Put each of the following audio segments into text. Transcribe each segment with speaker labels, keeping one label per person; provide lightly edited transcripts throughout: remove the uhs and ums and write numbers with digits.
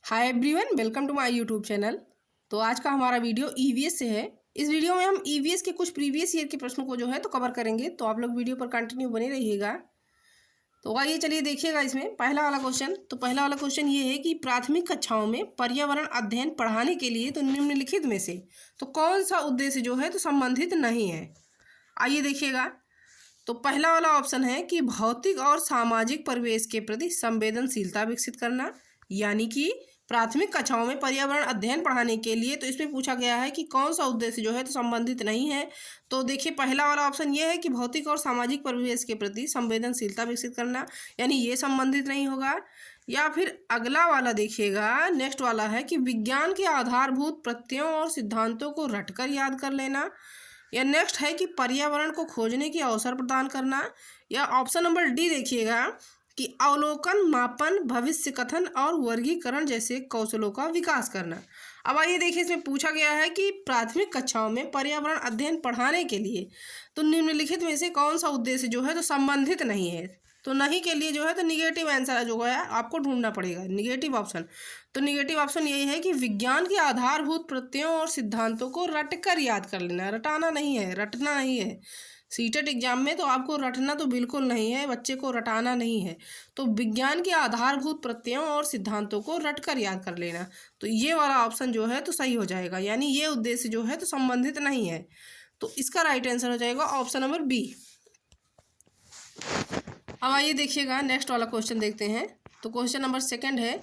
Speaker 1: Hi everyone, welcome to my YouTube channel. तो आज का हमारा वीडियो ईवीएस से है। इस वीडियो में हम ईवीएस के कुछ प्रीवियस ईयर के प्रश्नों को जो है तो कवर करेंगे, तो आप लोग वीडियो पर कंटिन्यू बने रहिएगा। तो आइए चलिए देखिएगा इसमें पहला वाला क्वेश्चन। तो पहला वाला क्वेश्चन ये है कि प्राथमिक कक्षाओं में पर्यावरण अध्ययन पढ़ाने के लिए तो निम्नलिखित में से तो कौन सा उद्देश्य जो है तो संबंधित नहीं है। आइए देखिएगा। तो पहला वाला ऑप्शन है कि भौतिक और सामाजिक परिवेश के प्रति संवेदनशीलता विकसित करना, यानी कि प्राथमिक कक्षाओं में पर्यावरण अध्ययन पढ़ाने के लिए तो इसमें पूछा गया है कि कौन सा उद्देश्य जो है तो संबंधित नहीं है। तो देखिए पहला वाला ऑप्शन ये है कि भौतिक और सामाजिक परिवेश के प्रति संवेदनशीलता विकसित करना, यानी ये संबंधित नहीं होगा। या फिर अगला वाला देखिएगा, नेक्स्ट वाला है कि विज्ञान के आधारभूत प्रत्ययों और सिद्धांतों को रटकर याद कर लेना। या नेक्स्ट है कि पर्यावरण को खोजने की अवसर प्रदान करना। या ऑप्शन नंबर डी देखिएगा कि अवलोकन, मापन, भविष्य कथन और वर्गीकरण जैसे कौशलों का विकास करना। अब आइए देखिए, इसमें पूछा गया है कि प्राथमिक कक्षाओं में पर्यावरण अध्ययन पढ़ाने के लिए तो निम्नलिखित में से कौन सा उद्देश्य जो है तो संबंधित नहीं है। तो नहीं के लिए जो है तो निगेटिव आंसर जो है आपको ढूंढना पड़ेगा, निगेटिव ऑप्शन। तो निगेटिव ऑप्शन यही है कि विज्ञान के आधारभूत प्रत्ययों और सिद्धांतों को रटकर याद कर लेना। रटाना नहीं है, रटना नहीं है। सीटेट एग्जाम में तो आपको रटना तो बिल्कुल नहीं है, बच्चे को रटाना नहीं है। तो विज्ञान के आधारभूत प्रत्ययों और सिद्धांतों को रटकर याद कर लेना, तो ये वाला ऑप्शन जो है तो सही हो जाएगा, यानी ये उद्देश्य जो है तो संबंधित नहीं है। तो इसका राइट आंसर हो जाएगा ऑप्शन नंबर बी। अब आइए देखिएगा, नेक्स्ट वाला क्वेश्चन देखते हैं। तो क्वेश्चन नंबर सेकंड है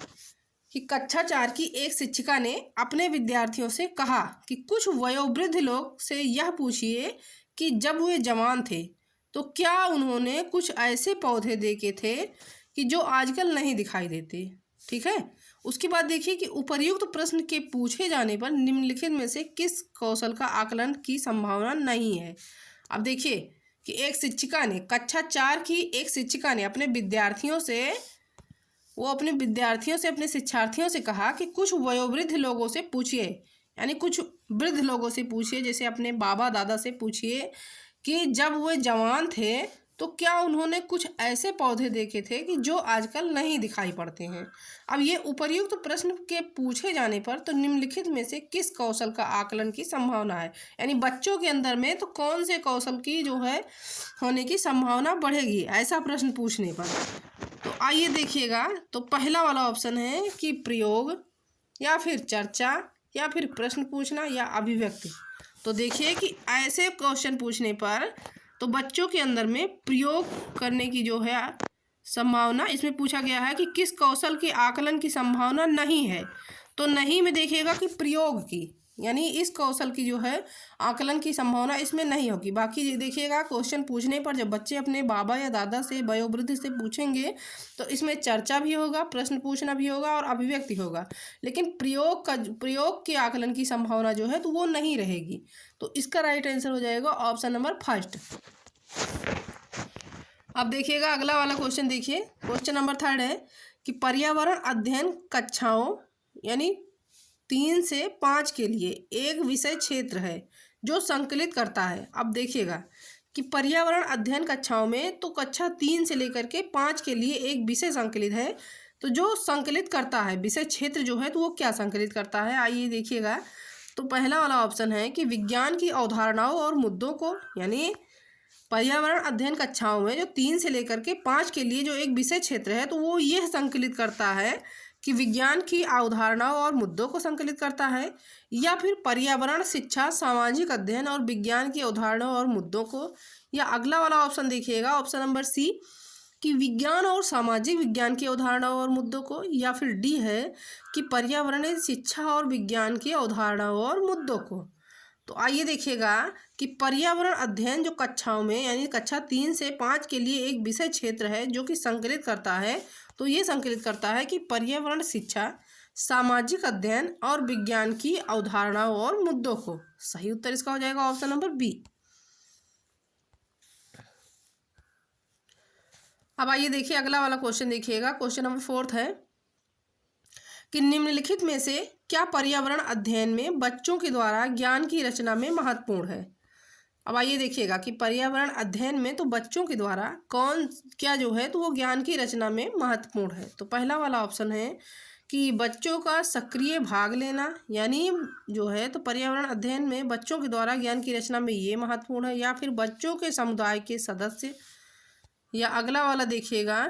Speaker 1: कि कक्षा 4 की एक शिक्षिका ने अपने विद्यार्थियों से कहा कि कुछ वयोवृद्ध लोग से यह पूछिए कि जब वे जवान थे तो क्या उन्होंने कुछ ऐसे पौधे देखे थे कि जो आजकल नहीं दिखाई देते। ठीक है। उसके बाद देखिए कि उपर्युक्त प्रश्न के पूछे जाने पर निम्नलिखित में से किस कौशल का आकलन की संभावना नहीं है। अब देखिए कि एक शिक्षिका ने, कक्षा 4 की एक शिक्षिका ने अपने विद्यार्थियों से अपने शिक्षार्थियों से कहा कि कुछ वयोवृद्ध लोगों से पूछिए, यानी कुछ वृद्ध लोगों से पूछिए, जैसे अपने बाबा दादा से पूछिए कि जब वे जवान थे तो क्या उन्होंने कुछ ऐसे पौधे देखे थे कि जो आजकल नहीं दिखाई पड़ते हैं। अब ये उपर्युक्त प्रश्न के पूछे जाने पर तो निम्नलिखित में से किस कौशल का आकलन की संभावना है, यानी बच्चों के अंदर में तो कौन से कौशल की जो है होने की संभावना बढ़ेगी ऐसा प्रश्न पूछने पर। तो आइए देखिएगा, तो पहला वाला ऑप्शन है कि प्रयोग, या फिर चर्चा, या फिर प्रश्न पूछना, या अभिव्यक्ति। तो देखिए कि ऐसे क्वेश्चन पूछने पर तो बच्चों के अंदर में प्रयोग करने की जो है संभावना, इसमें पूछा गया है कि किस कौशल के आकलन की संभावना नहीं है। तो नहीं में देखिएगा कि प्रयोग की, यानी इस कौशल की जो है आकलन की संभावना इसमें नहीं होगी। बाकी देखिएगा क्वेश्चन पूछने पर जब बच्चे अपने बाबा या दादा से, वयोवृद्ध से पूछेंगे तो इसमें चर्चा भी होगा, प्रश्न पूछना भी होगा और अभिव्यक्ति होगा, लेकिन प्रयोग के आकलन की संभावना जो है तो वो नहीं रहेगी। तो इसका राइट आंसर हो जाएगा ऑप्शन नंबर फर्स्ट। अब देखिएगा अगला वाला क्वेश्चन, देखिए क्वेश्चन नंबर थर्ड है कि पर्यावरण अध्ययन कक्षाओं यानी 3 से 5 के लिए एक विषय क्षेत्र है जो संकलित करता है। अब देखिएगा कि पर्यावरण अध्ययन कक्षाओं में तो कक्षा 3 से लेकर के 5 के लिए एक विषय संकलित है। तो जो संकलित करता है विषय क्षेत्र जो है तो वो क्या संकलित करता है, आइए देखिएगा। तो पहला वाला ऑप्शन है कि विज्ञान की अवधारणाओं और मुद्दों को, यानी पर्यावरण अध्ययन कक्षाओं में जो 3 से लेकर के 5 के लिए जो एक विषय क्षेत्र है तो वो यह संकलित करता है कि विज्ञान की अवधारणाओं और मुद्दों को संकलित करता है। या फिर पर्यावरण शिक्षा, सामाजिक अध्ययन और विज्ञान की अवधारणाओं और मुद्दों को। या अगला वाला ऑप्शन देखिएगा, ऑप्शन नंबर सी, कि विज्ञान और सामाजिक विज्ञान की अवधारणाओं और मुद्दों को। या फिर डी है कि पर्यावरणीय शिक्षा और विज्ञान की अवधारणाओं और मुद्दों को। तो आइए देखिएगा कि पर्यावरण अध्ययन जो कक्षाओं में, यानी कक्षा 3 से 5 के लिए एक विषय क्षेत्र है जो कि संकलित करता है, तो ये संकलित करता है कि पर्यावरण शिक्षा, सामाजिक अध्ययन और विज्ञान की अवधारणाओं और मुद्दों को। सही उत्तर इसका हो जाएगा ऑप्शन नंबर बी। अब आइए देखिए अगला वाला क्वेश्चन, देखिएगा क्वेश्चन नंबर 4 है कि निम्नलिखित में से क्या पर्यावरण अध्ययन में बच्चों के द्वारा ज्ञान की रचना में महत्वपूर्ण है। अब आइए देखिएगा कि पर्यावरण अध्ययन में तो बच्चों के द्वारा क्या जो है तो वो ज्ञान की रचना में महत्वपूर्ण है। तो पहला वाला ऑप्शन है कि बच्चों का सक्रिय भाग लेना, यानी जो है तो पर्यावरण अध्ययन में बच्चों के द्वारा ज्ञान की रचना में ये महत्वपूर्ण है, या फिर बच्चों के समुदाय के सदस्य, या अगला वाला देखिएगा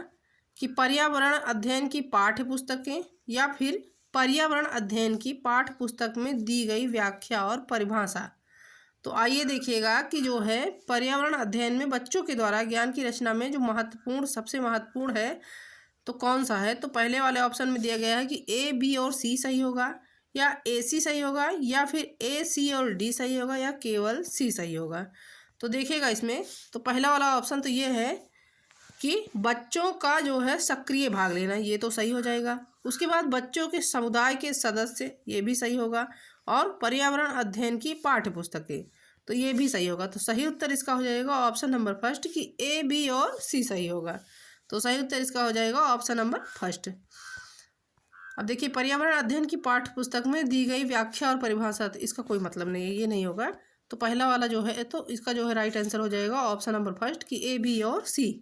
Speaker 1: कि पर्यावरण अध्ययन की पाठ्य पुस्तकें, या फिर पर्यावरण अध्ययन की पाठ्य पुस्तक में दी गई व्याख्या और परिभाषा। तो आइए देखिएगा कि जो है पर्यावरण अध्ययन में बच्चों के द्वारा ज्ञान की रचना में जो महत्वपूर्ण, सबसे महत्वपूर्ण है तो कौन सा है। तो पहले वाले ऑप्शन में दिया गया है कि ए, बी और सी सही होगा, या ए सी सही होगा, या फिर ए, सी और डी सही होगा, या केवल सी सही होगा। तो देखिएगा इसमें तो पहला वाला ऑप्शन तो ये है कि बच्चों का जो है सक्रिय भाग लेना, ये तो सही हो जाएगा। उसके बाद बच्चों के समुदाय के सदस्य, ये भी सही होगा। और पर्यावरण अध्ययन की पाठ्य पुस्तकें, तो ये भी सही होगा। तो सही उत्तर इसका हो जाएगा ऑप्शन नंबर फर्स्ट कि ए, बी और सी सही होगा। तो सही उत्तर इसका हो जाएगा ऑप्शन नंबर फर्स्ट। अब देखिए पर्यावरण अध्ययन की पाठ्य पुस्तक में दी गई व्याख्या और परिभाषा, तो इसका कोई मतलब नहीं है, ये नहीं होगा। तो पहला वाला जो है तो इसका जो है राइट आंसर हो जाएगा ऑप्शन नंबर फर्स्ट कि ए, बी और सी।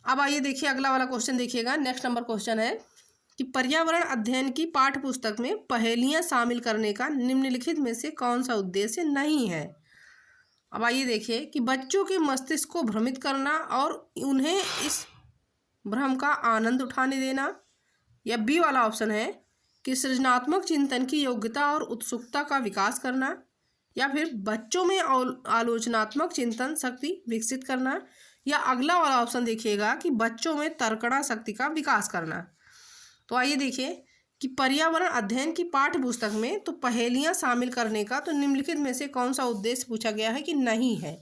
Speaker 1: अब आइए देखिए अगला वाला क्वेश्चन देखिएगा। नेक्स्ट नंबर क्वेश्चन है कि पर्यावरण अध्ययन की पाठ्य पुस्तक में पहेलियां शामिल करने का निम्नलिखित में से कौन सा उद्देश्य नहीं है। अब आइए देखिए कि बच्चों के मस्तिष्क को भ्रमित करना और उन्हें इस भ्रम का आनंद उठाने देना, या बी वाला ऑप्शन है कि सृजनात्मक चिंतन की योग्यता और उत्सुकता का विकास करना, या फिर बच्चों में आलोचनात्मक चिंतन शक्ति विकसित करना, या अगला वाला ऑप्शन देखिएगा कि बच्चों में तर्कणा शक्ति का विकास करना। तो आइए देखिए कि पर्यावरण अध्ययन की पाठ्य पुस्तक में तो पहेलियां शामिल करने का तो निम्नलिखित में से कौन सा उद्देश्य पूछा गया है कि नहीं है।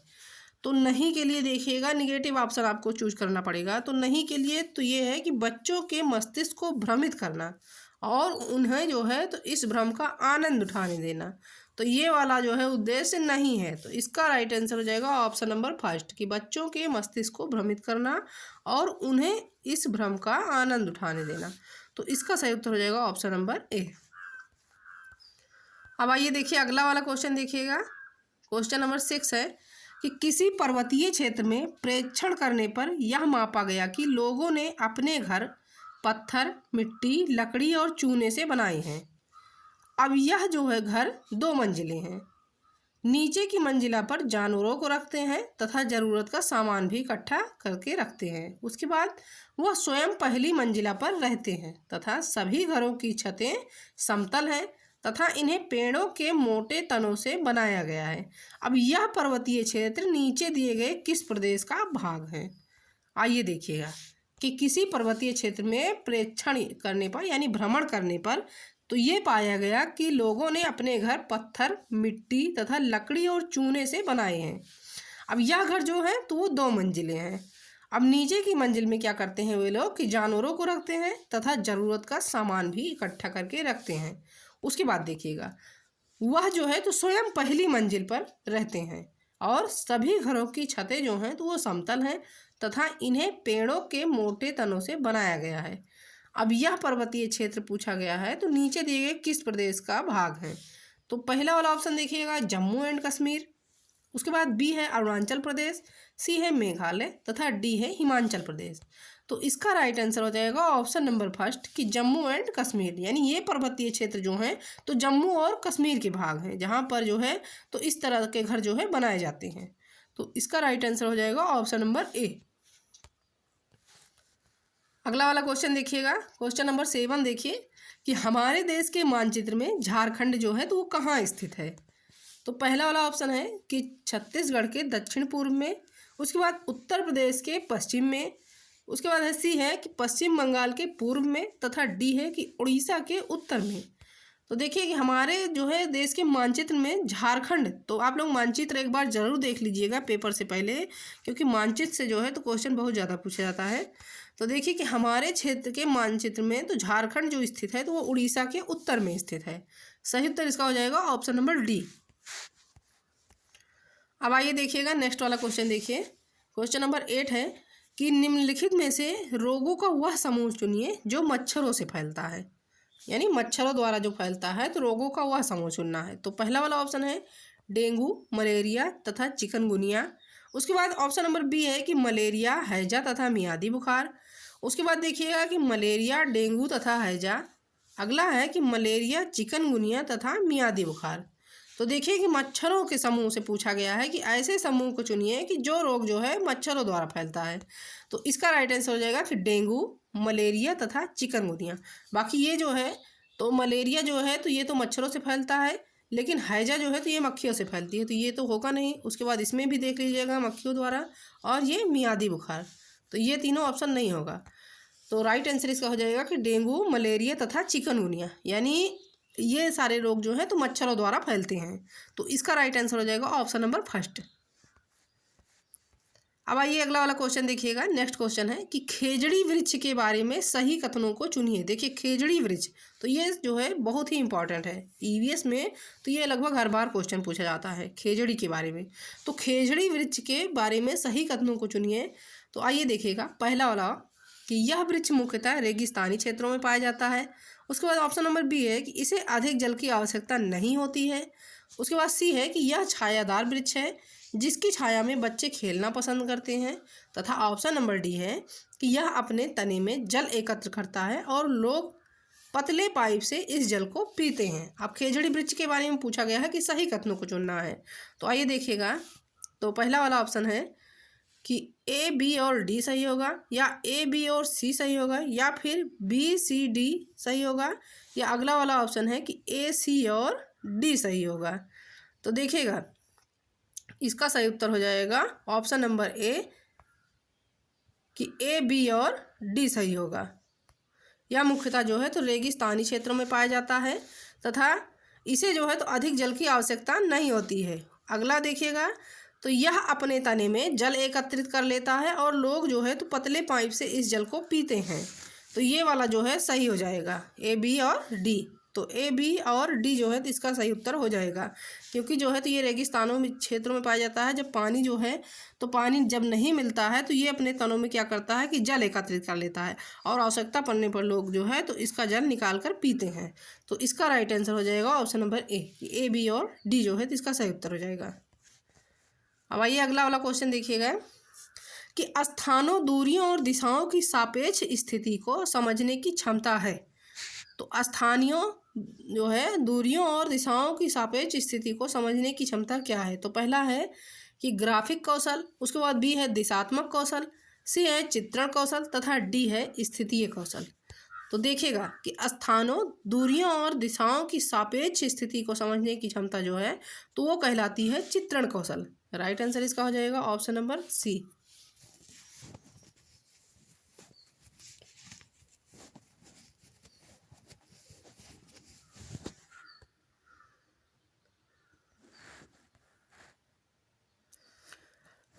Speaker 1: तो नहीं के लिए देखिएगा निगेटिव ऑप्शन आपको चूज करना पड़ेगा। तो नहीं के लिए तो ये है कि बच्चों के मस्तिष्क को भ्रमित करना और उन्हें जो है तो इस भ्रम का आनंद उठाने देना, तो ये वाला जो है उद्देश्य नहीं है। तो इसका राइट आंसर हो जाएगा ऑप्शन नंबर फर्स्ट कि बच्चों के मस्तिष्क को भ्रमित करना और उन्हें इस भ्रम का आनंद उठाने देना। तो इसका सही उत्तर हो जाएगा ऑप्शन नंबर ए। अब आइए देखिए अगला वाला क्वेश्चन देखिएगा। क्वेश्चन नंबर 6 है कि किसी पर्वतीय क्षेत्र में प्रेक्षण करने पर यह मापा गया कि लोगों ने अपने घर पत्थर, मिट्टी, लकड़ी और चूने से बनाए हैं। अब यह जो है घर 2 मंजिले हैं। नीचे की मंजिला पर जानवरों को रखते हैं तथा ज़रूरत का सामान भी इकट्ठा करके रखते हैं। उसके बाद वह स्वयं पहली मंजिला पर रहते हैं तथा सभी घरों की छतें समतल हैं तथा इन्हें पेड़ों के मोटे तनों से बनाया गया है। अब यह पर्वतीय क्षेत्र नीचे दिए गए किस प्रदेश का भाग है। आइए देखिएगा कि किसी पर्वतीय क्षेत्र में प्रेक्षण करने पर यानी भ्रमण करने पर तो ये पाया गया कि लोगों ने अपने घर पत्थर, मिट्टी तथा लकड़ी और चूने से बनाए हैं। अब यह घर जो है तो वो 2 मंजिलें हैं। अब नीचे की मंजिल में क्या करते हैं वे लोग कि जानवरों को रखते हैं तथा ज़रूरत का सामान भी इकट्ठा करके रखते हैं। उसके बाद देखिएगा वह जो है तो स्वयं पहली मंजिल पर रहते हैं और सभी घरों की छतें जो हैं तो वो समतल हैं तथा इन्हें पेड़ों के मोटे तनों से बनाया गया है। अब यह पर्वतीय क्षेत्र पूछा गया है तो नीचे दिए गए किस प्रदेश का भाग है। तो पहला वाला ऑप्शन देखिएगा जम्मू एंड कश्मीर, उसके बाद बी है अरुणाचल प्रदेश, सी है मेघालय तथा डी है हिमाचल प्रदेश। तो इसका राइट आंसर हो जाएगा ऑप्शन नंबर फर्स्ट कि जम्मू एंड कश्मीर, यानी ये पर्वतीय क्षेत्र जो हैं तो जम्मू और कश्मीर के भाग हैं जहाँ पर जो है तो इस तरह के घर जो है बनाए जाते हैं। तो इसका राइट आंसर हो जाएगा ऑप्शन नंबर ए। अगला वाला क्वेश्चन देखिएगा। क्वेश्चन नंबर 7 देखिए कि हमारे देश के मानचित्र में झारखंड जो है तो वो कहाँ स्थित है। तो पहला वाला ऑप्शन है कि छत्तीसगढ़ के दक्षिण पूर्व में, उसके बाद उत्तर प्रदेश के पश्चिम में, उसके बाद है सी है कि पश्चिम बंगाल के पूर्व में तथा डी है कि उड़ीसा के उत्तर में। तो देखिए कि हमारे जो है देश के मानचित्र में झारखंड, तो आप लोग मानचित्र एक बार ज़रूर देख लीजिएगा पेपर से पहले, क्योंकि मानचित्र से जो है तो क्वेश्चन बहुत ज़्यादा पूछा जाता है। तो देखिए कि हमारे क्षेत्र के मानचित्र में तो झारखंड जो स्थित है तो वो उड़ीसा के उत्तर में स्थित है। सही उत्तर इसका हो जाएगा ऑप्शन नंबर डी। अब आइए देखिएगा नेक्स्ट वाला क्वेश्चन देखिए। क्वेश्चन नंबर 8 है कि निम्नलिखित में से रोगों का वह समूह चुनिए जो मच्छरों से फैलता है, यानी मच्छरों द्वारा जो फैलता है तो रोगों का वह समूह चुनना है। तो पहला वाला ऑप्शन है डेंगू, मलेरिया तथा चिकनगुनिया। उसके बाद ऑप्शन नंबर बी है कि मलेरिया, हैजा तथा मियादी बुखार। उसके बाद देखिएगा कि मलेरिया, डेंगू तथा हैजा। अगला है कि मलेरिया, चिकनगुनिया तथा मियादी बुखार। तो देखिए कि मच्छरों के समूह से पूछा गया है कि ऐसे समूह को चुनिए कि जो रोग जो है मच्छरों द्वारा फैलता है। तो इसका राइट आंसर हो जाएगा कि डेंगू, मलेरिया तथा चिकनगुनिया। बाकी ये जो है तो मलेरिया जो है तो ये तो मच्छरों से फैलता है, लेकिन हैजा जो है तो ये मक्खियों से फैलती है, तो ये तो होगा नहीं। उसके बाद इसमें भी देख लीजिएगा मक्खियों द्वारा, और ये मियादी बुखार, तो ये तीनों ऑप्शन नहीं होगा। तो राइट आंसर इसका हो जाएगा कि डेंगू, मलेरिया तथा चिकनगुनिया, यानी ये सारे रोग जो है तो मच्छरों द्वारा फैलते हैं। तो इसका राइट आंसर हो जाएगा ऑप्शन नंबर फर्स्ट। अब आइए अगला वाला क्वेश्चन देखिएगा। नेक्स्ट क्वेश्चन है कि खेजड़ी वृक्ष के बारे में सही कथनों को चुनिए। देखिए खेजड़ी वृक्ष, तो ये जो है बहुत ही इंपॉर्टेंट है ईवीएस में, तो ये लगभग हर बार क्वेश्चन पूछा जाता है खेजड़ी के बारे में। तो खेजड़ी वृक्ष के बारे में सही कथनों को चुनिए। तो आइए देखिएगा पहला वाला कि यह वृक्ष मुख्यतः रेगिस्तानी क्षेत्रों में पाया जाता है। उसके बाद ऑप्शन नंबर बी है कि इसे अधिक जल की आवश्यकता नहीं होती है। उसके बाद सी है कि यह छायादार वृक्ष है जिसकी छाया में बच्चे खेलना पसंद करते हैं। तथा ऑप्शन नंबर डी है कि यह अपने तने में जल एकत्र करता है और लोग पतले पाइप से इस जल को पीते हैं। अब खेजड़ी वृक्ष के बारे में पूछा गया है कि सही कथनों को चुनना है। तो आइए देखिएगा, तो पहला वाला ऑप्शन है कि ए, बी और डी सही होगा, या ए, बी और सी सही होगा, या फिर बी, सी, डी सही होगा, या अगला वाला ऑप्शन है कि ए, सी और डी सही होगा। तो देखिएगा इसका सही उत्तर हो जाएगा ऑप्शन नंबर ए कि ए, बी और डी सही होगा। यह मुख्यतः जो है तो रेगिस्तानी क्षेत्रों में पाया जाता है तथा इसे जो है तो अधिक जल की आवश्यकता नहीं होती है। अगला देखिएगा, तो यह अपने तने में जल एकत्रित कर लेता है और लोग जो है तो पतले पाइप से इस जल को पीते हैं। तो ये वाला जो है सही हो जाएगा ए, बी और डी। तो ए, बी और डी जो है तो इसका सही उत्तर हो जाएगा, क्योंकि जो है तो ये रेगिस्तानों में क्षेत्रों में पाया जाता है। जब पानी जो है तो पानी जब नहीं मिलता है तो ये अपने तनों में क्या करता है कि जल एकत्रित कर लेता है और आवश्यकता पड़ने पर लोग जो है तो इसका जल निकाल कर पीते हैं। तो इसका राइट आंसर हो जाएगा ऑप्शन नंबर ए, बी और डी जो है तो इसका सही उत्तर हो जाएगा। अब आइए अगला वाला क्वेश्चन देखिएगा कि स्थानों, दूरियों और दिशाओं की सापेक्ष स्थिति को समझने की क्षमता है। तो स्थानीय जो है दूरियों और दिशाओं की सापेक्ष स्थिति को समझने की क्षमता क्या है। तो पहला है कि ग्राफिक कौशल, उसके बाद बी है दिशात्मक कौशल, सी है चित्रण कौशल तथा डी है स्थितीय कौशल। तो देखिएगा कि स्थानों, दूरियों और दिशाओं की सापेक्ष स्थिति को समझने की क्षमता जो है तो वो कहलाती है चित्रण कौशल। राइट आंसर इसका हो जाएगा ऑप्शन नंबर सी।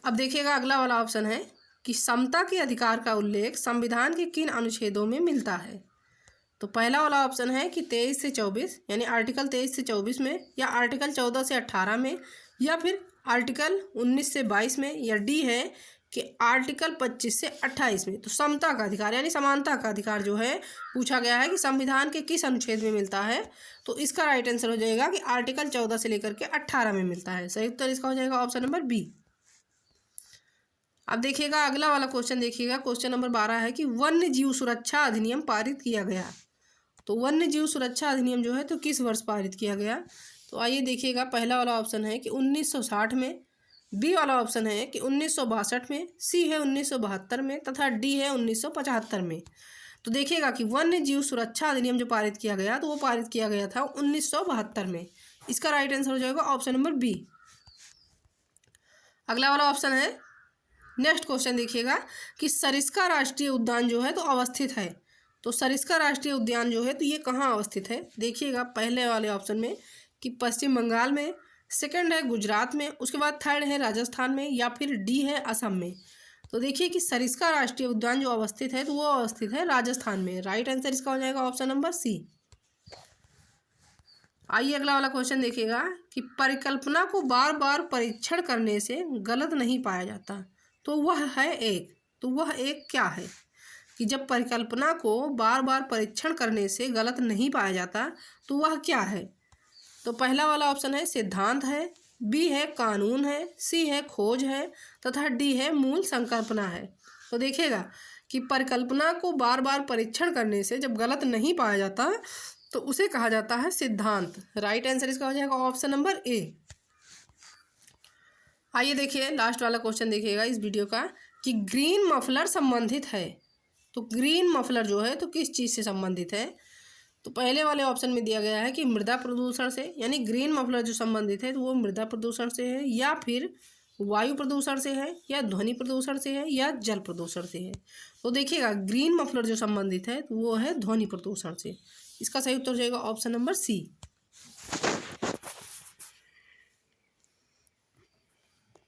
Speaker 1: अब देखिएगा अगला वाला ऑप्शन है कि समता के अधिकार का उल्लेख संविधान के किन अनुच्छेदों में मिलता है। तो पहला वाला ऑप्शन है कि 23 से 24, यानी आर्टिकल 23 से 24 में, या आर्टिकल 14 से 18 में, या फिर आर्टिकल 19 से 22 में, या डी है कि आर्टिकल 25 से 28 में। तो समता का अधिकार यानी समानता का अधिकार जो है पूछा गया है कि संविधान के किस अनुच्छेद में मिलता है। तो इसका राइट आंसर हो जाएगा कि आर्टिकल 14 से लेकर के 18 में मिलता है। सही उत्तर इसका हो जाएगा ऑप्शन नंबर बी। अब देखिएगा अगला वाला क्वेश्चन देखिएगा, क्वेश्चन नंबर 12 है कि वन्य जीव सुरक्षा अधिनियम पारित किया गया। तो वन्य जीव सुरक्षा अधिनियम जो है तो किस वर्ष पारित किया गया। तो आइए देखिएगा, पहला वाला ऑप्शन है कि 1960 में, बी वाला ऑप्शन है कि 1962 में, सी है 1972 में तथा डी है 1975 में। तो देखिएगा कि वन्य जीव सुरक्षा अधिनियम जो पारित किया गया तो वो पारित किया गया था 1972 में। इसका राइट आंसर हो जाएगा ऑप्शन नंबर बी। अगला वाला ऑप्शन है, नेक्स्ट क्वेश्चन देखिएगा कि सरिस्का राष्ट्रीय उद्यान जो है तो अवस्थित है। तो सरिस्का राष्ट्रीय उद्यान जो है तो ये कहाँ अवस्थित है। देखिएगा पहले वाले ऑप्शन में कि पश्चिम बंगाल में, सेकंड है गुजरात में, उसके बाद थर्ड है राजस्थान में, या फिर डी है असम में। तो देखिए कि सरिस्का राष्ट्रीय उद्यान जो अवस्थित है तो वो अवस्थित है राजस्थान में। राइट आंसर इसका हो जाएगा ऑप्शन नंबर सी। आइए अगला वाला क्वेश्चन देखिएगा कि परिकल्पना को बार बार परीक्षण करने से गलत नहीं पाया जाता। तो वह एक क्या है कि जब परिकल्पना को बार बार परीक्षण करने से गलत नहीं पाया जाता तो वह क्या है। तो पहला वाला ऑप्शन है सिद्धांत है, बी है कानून है, सी है खोज है तथा डी है मूल संकल्पना है। तो देखिएगा कि परिकल्पना को बार बार परीक्षण करने से जब गलत नहीं पाया जाता तो उसे कहा जाता है सिद्धांत। राइट आंसर इसका हो जाएगा ऑप्शन नंबर ए। आइए देखिए लास्ट वाला क्वेश्चन देखिएगा इस वीडियो का कि ग्रीन मफलर संबंधित है। तो ग्रीन मफलर जो है तो किस चीज़ से संबंधित है? तो पहले वाले ऑप्शन में दिया गया है कि मृदा प्रदूषण से, यानी ग्रीन मफलर जो संबंधित है तो वो मृदा प्रदूषण से है, या फिर वायु प्रदूषण से है, या ध्वनि प्रदूषण से है, या जल प्रदूषण से है। तो देखिएगा ग्रीन मफलर जो संबंधित है तो वो है ध्वनि प्रदूषण से। इसका सही उत्तर हो जाएगा ऑप्शन नंबर सी।